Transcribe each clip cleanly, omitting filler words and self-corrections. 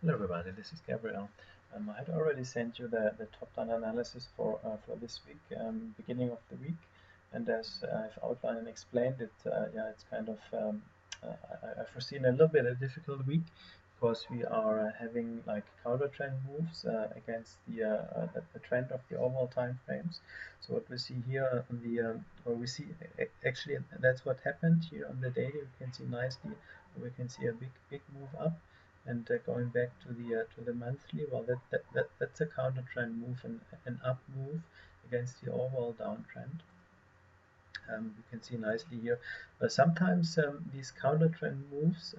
Hello everybody, this is Gabriel. I had already sent you the top-down analysis for this week, beginning of the week, and as I've outlined and explained it, it's kind of I foreseen a little bit a difficult week because we are having like counter trend moves against the trend of the overall time frames. So what we see here on the where we see actually that's what happened here on the daily. We can see nicely, we can see a big move up. And going back to the monthly, well, that's a counter trend move and an up move against the overall downtrend. You can see nicely here. Sometimes these counter trend moves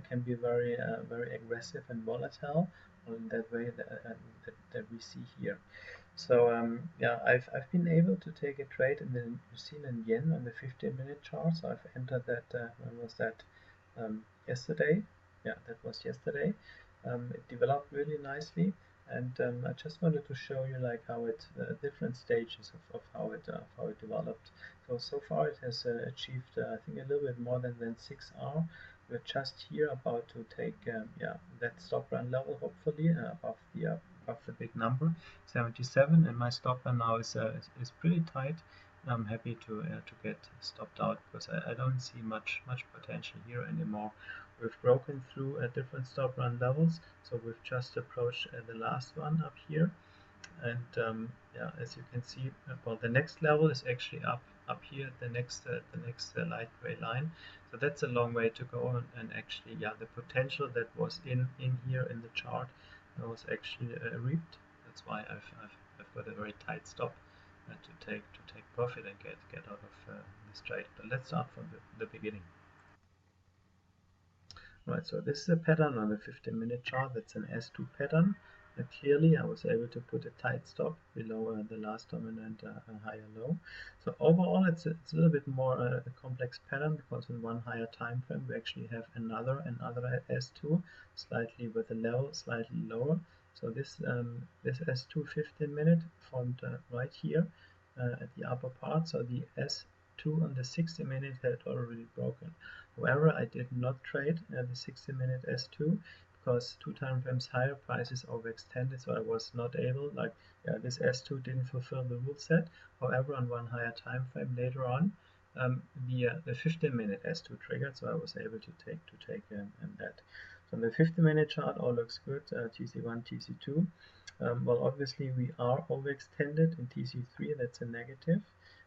can be very aggressive and volatile in that way that we see here. So I've been able to take a trade in the New Zealand yen on the 15-minute chart. So I've entered that. When was that? Yesterday. Yeah, that was yesterday. It developed really nicely, and I just wanted to show you like how it different stages of how it developed. So far it has achieved I think a little bit more than 6R. We're just here about to take that stop run level, hopefully above the big number 77, and my stop run now is pretty tight. I'm happy to get stopped out because I don't see much potential here anymore. We've broken through different stop run levels, so we've just approached the last one up here, and as you can see, well, the next level is actually up here, the next light gray line. So that's a long way to go, and actually, the potential that was in here in the chart was actually reaped. That's why I've got a very tight stop to take profit and get out of this trade. But let's start from the beginning. Right, so this is a pattern on the 15-minute chart. That's an S2 pattern. Clearly, I was able to put a tight stop below the last dominant higher low. So overall, it's a little bit more a complex pattern because in one higher time frame we actually have another S2, slightly with a level slightly lower. So this S2 15-minute formed right here at the upper part. So the S2 on the 60-minute had already broken. However, I did not trade the 60-minute S2 because 2 time frames higher price is overextended, so I was not able, this S2 didn't fulfill the rule set. However, on one higher time frame later on, the 15-minute S2 triggered, so I was able to take that. So on the 50-minute chart, all looks good. TC1, TC2. Well, obviously we are overextended in TC3. That's a negative.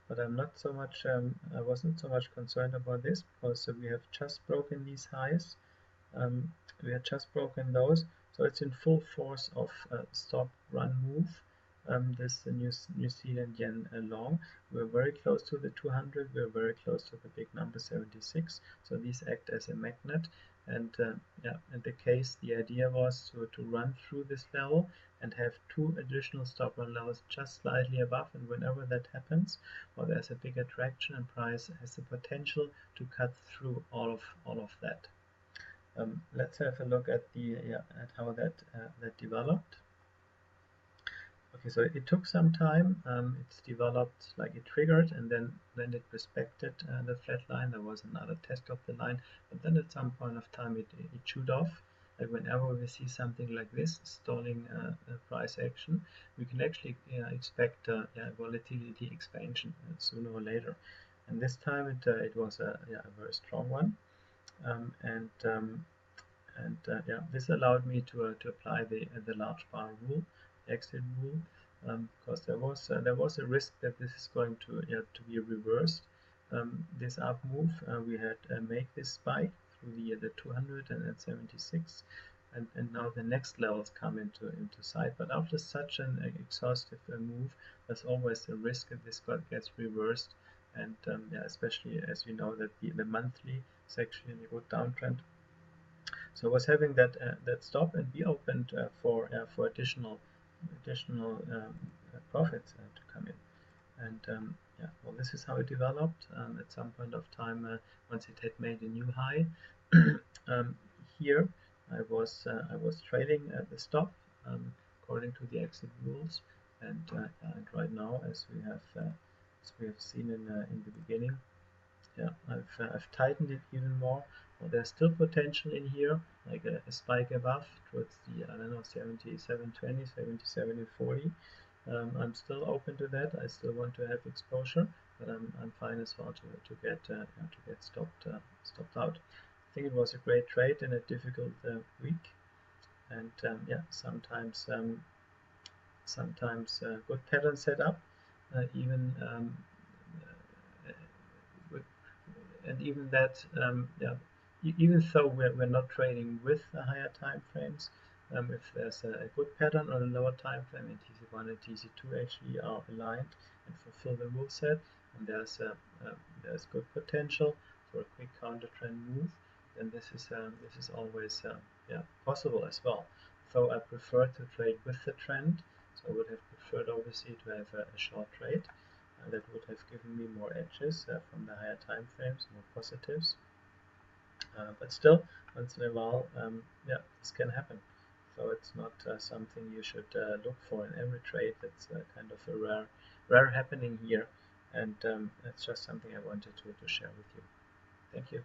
But I'm not so much. I wasn't so much concerned about this because we have just broken these highs. We had just broken those, so it's in full force of stop run move. This New Zealand yen long. We're very close to the 200. We're very close to the big number 76. So these act as a magnet. And in the case, the idea was to run through this level and have 2 additional stop run levels just slightly above, and whenever that happens, well, there's a big attraction and price has the potential to cut through all of that. Let's have a look at at how that developed. Okay, so it took some time. It's developed, like it triggered, and then it respected the flat line. There was another test of the line, but then at some point of time it chewed off. Like whenever we see something like this stalling price action, we can actually expect volatility expansion sooner or later. And this time it was a very strong one, this allowed me to apply the large bar rule, exit rule, because there was a risk that this is going to be reversed. This up move, we had made this spike through the 200 and at 76, and now the next levels come into sight. But after such an exhaustive move, there's always a risk that this gets reversed, and especially as we know that the monthly is actually in a good downtrend. So I was having that stop, and we opened for additional profits to come in. And well, this is how it developed. At some point of time, once it had made a new high, here I was trading at the stop according to the exit rules, and right now, as we have seen in the beginning, I've tightened it even more. Well, there's still potential in here, like a spike above towards the, I don't know, 77.20, 77.40. I'm still open to that. I still want to have exposure, but I'm fine as well to get stopped out. I think it was a great trade in a difficult week, and yeah, sometimes good pattern setup, even with, and even that, yeah, even though we're not trading with the higher time frames, if there's a good pattern on a lower time frame, and TC1 and TC2 actually are aligned and fulfill the rule set, and there's good potential for a quick counter trend move, then this is always yeah, possible as well. So I prefer to trade with the trend. So I would have preferred obviously to have a short trade. That would have given me more edges from the higher time frames, more positives. But still, once in a while, yeah, this can happen. So it's not something you should look for in every trade. It's kind of a rare happening here, and it's just something I wanted to share with you. Thank you.